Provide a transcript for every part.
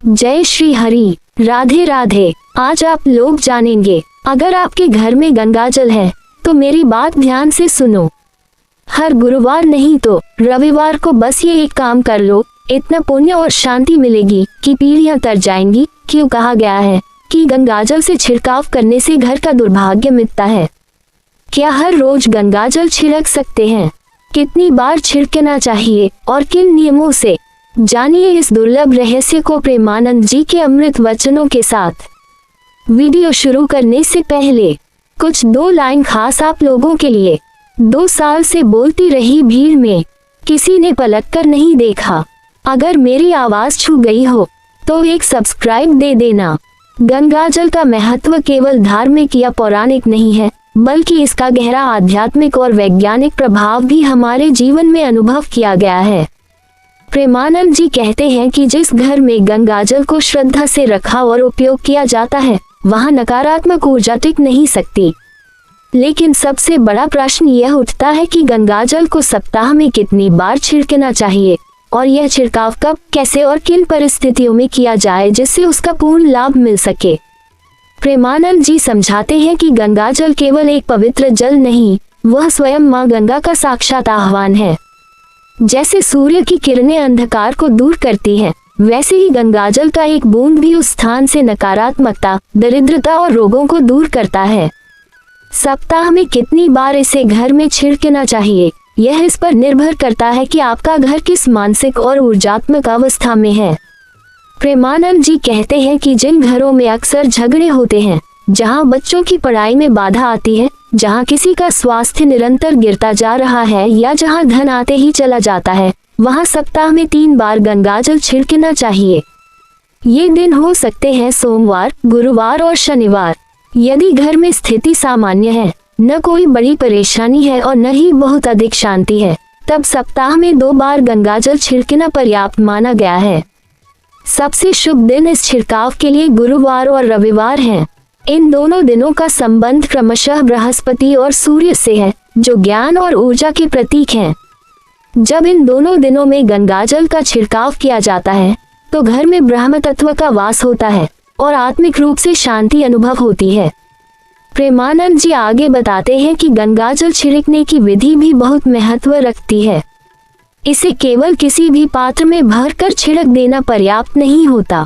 जय श्री हरि, राधे राधे। आज आप लोग जानेंगे, अगर आपके घर में गंगाजल है तो मेरी बात ध्यान से सुनो। हर गुरुवार नहीं तो रविवार को बस ये एक काम कर लो, इतना पुण्य और शांति मिलेगी कि पीढ़ियां तर जाएंगी। क्यों कहा गया है कि गंगाजल से छिड़काव करने से घर का दुर्भाग्य मिटता है। क्या हर रोज गंगाजल छिड़क सकते हैं? कितनी बार छिड़कना चाहिए और किन नियमों से? जानिए इस दुर्लभ रहस्य को प्रेमानंद जी के अमृत वचनों के साथ। वीडियो शुरू करने से पहले कुछ 2 लाइन खास आप लोगों के लिए। 2 साल से बोलती रही भीड़ में किसी ने पलट कर नहीं देखा। अगर मेरी आवाज छू गई हो तो एक सब्सक्राइब दे देना। गंगाजल का महत्व केवल धार्मिक या पौराणिक नहीं है, बल्कि इसका गहरा आध्यात्मिक और वैज्ञानिक प्रभाव भी हमारे जीवन में अनुभव किया गया है। प्रेमानंद जी कहते हैं कि जिस घर में गंगाजल को श्रद्धा से रखा और उपयोग किया जाता है, वहां नकारात्मक ऊर्जा टिक नहीं सकती। लेकिन सबसे बड़ा प्रश्न यह उठता है कि गंगाजल को सप्ताह में कितनी बार छिड़कना चाहिए और यह छिड़काव कब, कैसे और किन परिस्थितियों में किया जाए जिससे उसका पूर्ण लाभ मिल सके। प्रेमानंद जी समझाते हैं कि गंगाजल केवल एक पवित्र जल नहीं, वह स्वयं मां गंगा का साक्षात आह्वान है। जैसे सूर्य की किरणें अंधकार को दूर करती हैं, वैसे ही गंगाजल का एक बूंद भी उस स्थान से नकारात्मकता, दरिद्रता और रोगों को दूर करता है। सप्ताह में कितनी बार इसे घर में छिड़कना चाहिए, यह इस पर निर्भर करता है कि आपका घर किस मानसिक और ऊर्जात्मक अवस्था में है। प्रेमानंद जी कहते हैं कि जिन घरों में अक्सर झगड़े होते हैं, जहां बच्चों की पढ़ाई में बाधा आती है, जहां किसी का स्वास्थ्य निरंतर गिरता जा रहा है या जहां धन आते ही चला जाता है, वहां सप्ताह में 3 बार गंगाजल छिड़कना चाहिए। ये दिन हो सकते हैं सोमवार, गुरुवार और शनिवार। यदि घर में स्थिति सामान्य है, न कोई बड़ी परेशानी है और न ही बहुत अधिक शांति है, तब सप्ताह में 2 बार गंगाजल छिड़कना पर्याप्त माना गया है। सबसे शुभ दिन इस छिड़काव के लिए गुरुवार और रविवार हैं। इन दोनों दिनों का संबंध क्रमशः बृहस्पति और सूर्य से है, जो ज्ञान और ऊर्जा के प्रतीक हैं। जब इन दोनों दिनों में गंगाजल का छिड़काव किया जाता है तो घर में ब्रह्म तत्व का वास होता है और आत्मिक रूप से शांति अनुभव होती है। प्रेमानंद जी आगे बताते हैं कि गंगाजल छिड़कने की विधि भी बहुत महत्व रखती है। इसे केवल किसी भी पात्र में भरकर छिड़क देना पर्याप्त नहीं होता।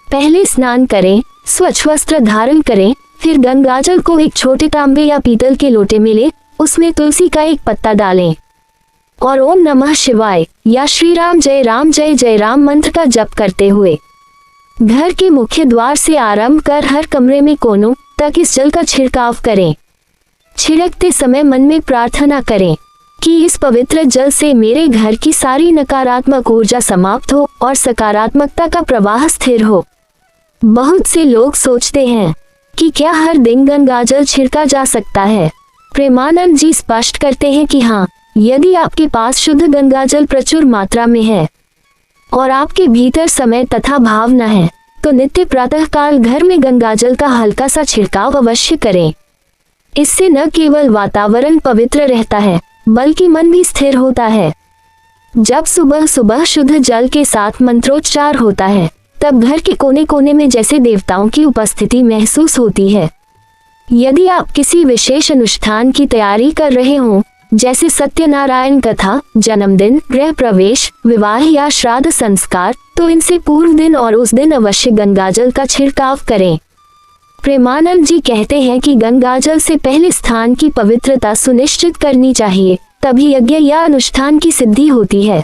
पहले स्नान करें, स्वच्छ वस्त्र धारण करें, फिर गंगाजल को एक छोटे तांबे या पीतल के लोटे में लें, उसमें तुलसी का एक पत्ता डालें और ओम नमः शिवाय या श्री राम जय जय राम मंत्र का जप करते हुए घर के मुख्य द्वार से आरंभ कर हर कमरे में कोनों तक इस जल का छिड़काव करें। छिड़कते समय मन में प्रार्थना करें कि इस पवित्र जल से मेरे घर की सारी नकारात्मक ऊर्जा समाप्त हो और सकारात्मकता का प्रवाह स्थिर हो। बहुत से लोग सोचते हैं कि क्या हर दिन गंगाजल छिड़का जा सकता है। प्रेमानंद जी स्पष्ट करते हैं कि हाँ, यदि आपके पास शुद्ध गंगाजल प्रचुर मात्रा में है और आपके भीतर समय तथा भावना है, तो नित्य प्रातःकाल घर में गंगाजल का हल्का सा छिड़काव अवश्य करें। इससे न केवल वातावरण पवित्र रहता है, बल्कि मन भी स्थिर होता है। जब सुबह सुबह शुद्ध जल के साथ मंत्रोच्चार होता है, तब घर के कोने कोने में जैसे देवताओं की उपस्थिति महसूस होती है। यदि आप किसी विशेष अनुष्ठान की तैयारी कर रहे हों, जैसे सत्यनारायण कथा, जन्मदिन, गृह प्रवेश, विवाह या श्राद्ध संस्कार, तो इनसे पूर्व दिन और उस दिन अवश्य गंगाजल का छिड़काव करें। प्रेमानंद जी कहते हैं कि गंगाजल से पहले स्थान की पवित्रता सुनिश्चित करनी चाहिए, तभी यज्ञ या अनुष्ठान की सिद्धि होती है।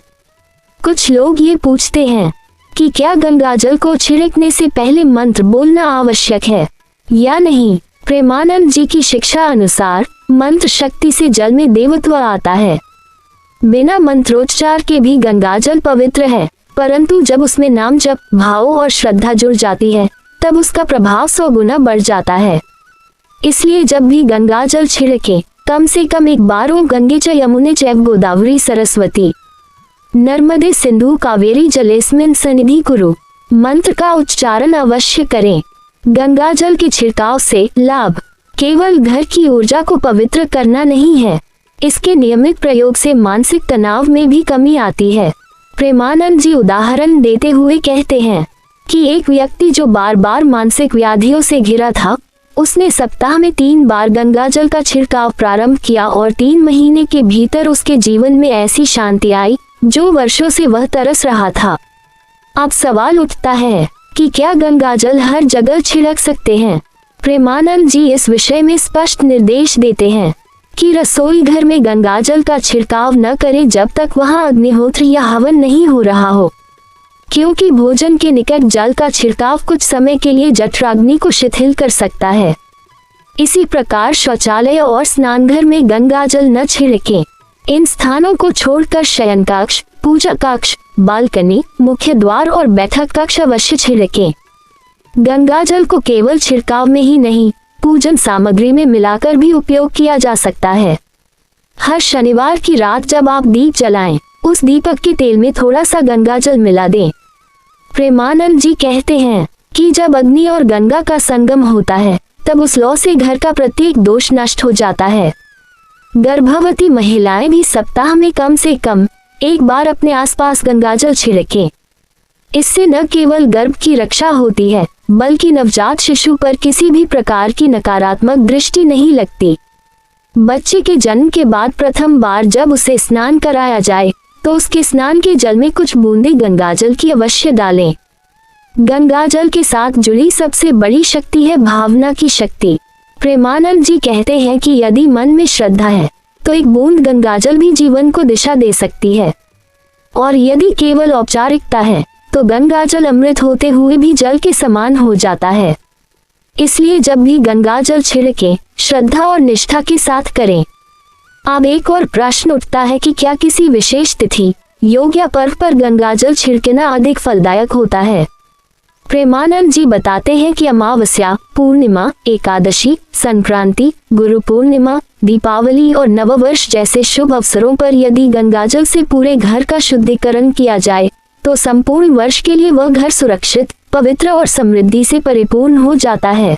कुछ लोग ये पूछते हैं कि क्या गंगाजल को छिड़कने से पहले मंत्र बोलना आवश्यक है या नहीं। प्रेमानंद जी की शिक्षा अनुसार मंत्र शक्ति से जल में देवत्व आता है। बिना मंत्रोच्चार के भी गंगाजल पवित्र है, परंतु जब उसमें नाम जप, भाव और श्रद्धा जुड़ जाती है, तब उसका प्रभाव 100 गुना बढ़ जाता है। इसलिए जब भी गंगाजल छिड़के, कम से कम एक बार ओम गंगे च यमुने चैव गोदावरी सरस्वती नर्मदे सिंधु कावेरी जलेस्मिन् सन्निधि कुरु मंत्र का उच्चारण अवश्य करें। गंगाजल के छिड़काव से लाभ केवल घर की ऊर्जा को पवित्र करना नहीं है, इसके नियमित प्रयोग से मानसिक तनाव में भी कमी आती है। प्रेमानंद जी उदाहरण देते हुए कहते हैं कि एक व्यक्ति जो बार बार मानसिक व्याधियों से घिरा था, उसने सप्ताह में 3 बार गंगाजल का छिड़काव प्रारंभ किया और 3 महीने के भीतर उसके जीवन में ऐसी शांति आई जो वर्षों से वह तरस रहा था। अब सवाल उठता है कि क्या गंगाजल हर जगह छिड़क सकते हैं? प्रेमानंद जी इस विषय में स्पष्ट निर्देश देते हैं कि रसोई घर में गंगाजल का छिड़काव न करें जब तक वहां अग्निहोत्र या हवन नहीं हो रहा हो, क्योंकि भोजन के निकट जल का छिड़काव कुछ समय के लिए जठराग्नि को शिथिल कर सकता है। इसी प्रकार शौचालय और स्नानघर में गंगाजल न छिड़कें। इन स्थानों को छोड़कर शयन कक्ष, पूजा कक्ष, बालकनी, मुख्य द्वार और बैठक कक्ष अवश्य छिड़कें। गंगाजल को केवल छिड़काव में ही नहीं, पूजन सामग्री में मिलाकर भी उपयोग किया जा सकता है। हर शनिवार की रात जब आप दीप जलाएं, उस दीपक के तेल में थोड़ा सा गंगाजल मिला दें। प्रेमानंद जी कहते हैं कि जब अग्नि और गंगा का संगम होता है, तब उस लौ से घर का प्रत्येक दोष नष्ट हो जाता है। गर्भवती महिलाएं भी सप्ताह में कम से कम एक बार अपने आसपास गंगाजल छिड़कें। इससे न केवल गर्भ की रक्षा होती है, बल्कि नवजात शिशु पर किसी भी प्रकार की नकारात्मक दृष्टि नहीं लगती। बच्चे के जन्म के बाद प्रथम बार जब उसे स्नान कराया जाए, तो उसके स्नान के जल में कुछ बूंदें गंगाजल की अवश्य डालें। गंगाजल के साथ जुड़ी सबसे बड़ी शक्ति है भावना की शक्ति। प्रेमानंद जी कहते हैं कि यदि मन में श्रद्धा है, तो एक बूंद गंगाजल भी जीवन को दिशा दे सकती है, और यदि केवल औपचारिकता है, तो गंगाजल अमृत होते हुए भी जल के समान हो जाता है। इसलिए जब भी गंगाजल छिड़कें, श्रद्धा और निष्ठा के साथ करें। अब एक और प्रश्न उठता है कि क्या किसी विशेष तिथि, योग या पर्व पर गंगाजल छिड़कना अधिक फलदायक होता है? प्रेमानंद जी बताते हैं कि अमावस्या, पूर्णिमा, एकादशी, संक्रांति, गुरु पूर्णिमा, दीपावली और नववर्ष जैसे शुभ अवसरों पर यदि गंगाजल से पूरे घर का शुद्धिकरण किया जाए, तो संपूर्ण वर्ष के लिए वह घर सुरक्षित, पवित्र और समृद्धि से परिपूर्ण हो जाता है।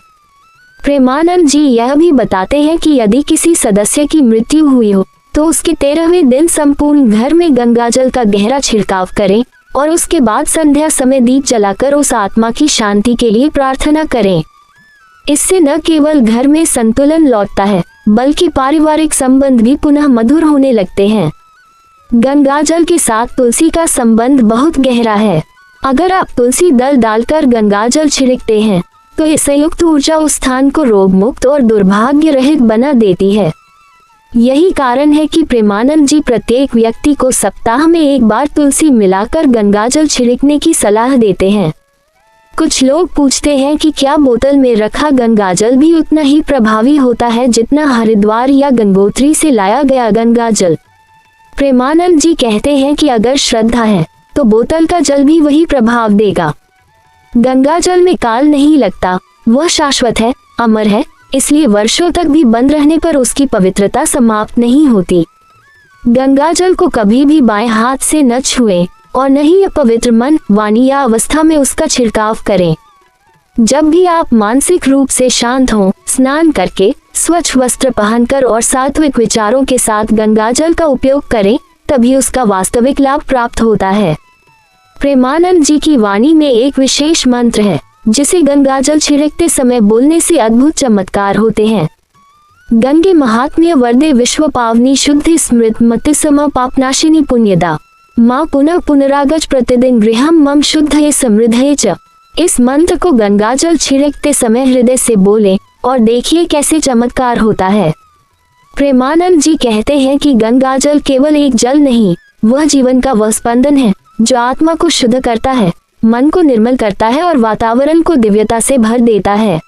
प्रेमानंद जी यह भी बताते हैं कि यदि किसी सदस्य की मृत्यु हुई हो, तो उसके 13वें दिन संपूर्ण घर में गंगाजल का गहरा छिड़काव करें और उसके बाद संध्या समय दीप जलाकर उस आत्मा की शांति के लिए प्रार्थना करें। इससे न केवल घर में संतुलन लौटता है, बल्कि पारिवारिक संबंध भी पुनः मधुर होने लगते हैं। गंगाजल के साथ तुलसी का संबंध बहुत गहरा है। अगर आप तुलसी दल डालकर गंगाजल छिड़कते हैं, तो इस संयुक्त ऊर्जा उस स्थान को रोग मुक्त और दुर्भाग्य रहित बना देती है। यही कारण है कि प्रेमानंद जी प्रत्येक व्यक्ति को सप्ताह में एक बार तुलसी मिलाकर गंगाजल छिड़कने की सलाह देते हैं। कुछ लोग पूछते हैं कि क्या बोतल में रखा गंगाजल भी उतना ही प्रभावी होता है जितना हरिद्वार या गंगोत्री से लाया गया गंगाजल? प्रेमानंद जी कहते हैं कि अगर श्रद्धा है, तो बोतल का जल भी वही प्रभाव देगा। गंगाजल में काल नहीं लगता, वह शाश्वत है, अमर है, इसलिए वर्षों तक भी बंद रहने पर उसकी पवित्रता समाप्त नहीं होती। गंगाजल को कभी भी बाएं हाथ से न छुएं और न ही अपवित्र मन, वाणी या अवस्था में उसका छिड़काव करें। जब भी आप मानसिक रूप से शांत हों, स्नान करके, स्वच्छ वस्त्र पहनकर और सात्विक विचारों के साथ गंगाजल का उपयोग करें, तभी उसका वास्तविक लाभ प्राप्त होता है। प्रेमानंद जी की वाणी में एक विशेष मंत्र है, जिसे गंगाजल छिड़कते समय बोलने से अद्भुत चमत्कार होते हैं। गंगे महात्म्य वरदे विश्व पावनी शुद्धि स्मृत मति सम पापनाशिनी पुण्यदा माँ पुनः पुनरागज प्रतिदिन गृहम मम शुद्ध समृद्धये च। इस मंत्र को गंगाजल छिड़कते समय हृदय से बोलें और देखिए कैसे चमत्कार होता है। प्रेमानंद जी कहते हैं कि गंगाजल केवल एक जल नहीं, वह जीवन का वह स्पंदन है जो आत्मा को शुद्ध करता है, मन को निर्मल करता है और वातावरण को दिव्यता से भर देता है।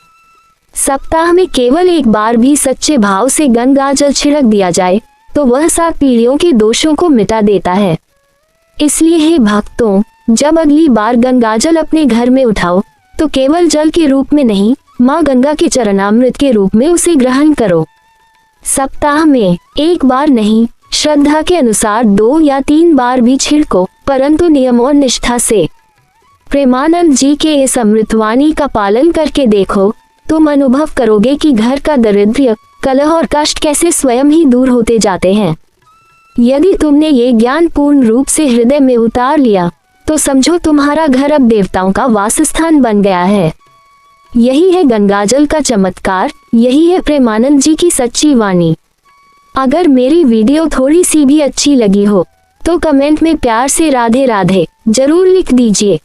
सप्ताह में केवल एक बार भी सच्चे भाव से गंगाजल छिड़क दिया जाए, तो वह 7 पीढ़ियों के दोषों को मिटा देता है। इसलिए हे भक्तों, जब अगली बार गंगाजल अपने घर में उठाओ, तो केवल जल के रूप में नहीं, माँ गंगा के चरणामृत के रूप में उसे ग्रहण करो। सप्ताह में एक बार नहीं, श्रद्धा के अनुसार 2 या 3 बार भी छिड़को, परंतु नियम और निष्ठा से। प्रेमानंद जी के इस अमृतवाणी का पालन करके देखो, तुम अनुभव करोगे कि घर का दारिद्र्य, कलह और कष्ट कैसे स्वयं ही दूर होते जाते हैं। यदि तुमने ये ज्ञान पूर्ण रूप से हृदय में उतार लिया, तो समझो तुम्हारा घर अब देवताओं का वासस्थान बन गया है। यही है गंगाजल का चमत्कार, यही है प्रेमानंद जी की सच्ची वाणी। अगर मेरी वीडियो थोड़ी सी भी अच्छी लगी हो तो कमेंट में प्यार से राधे राधे जरूर लिख दीजिए।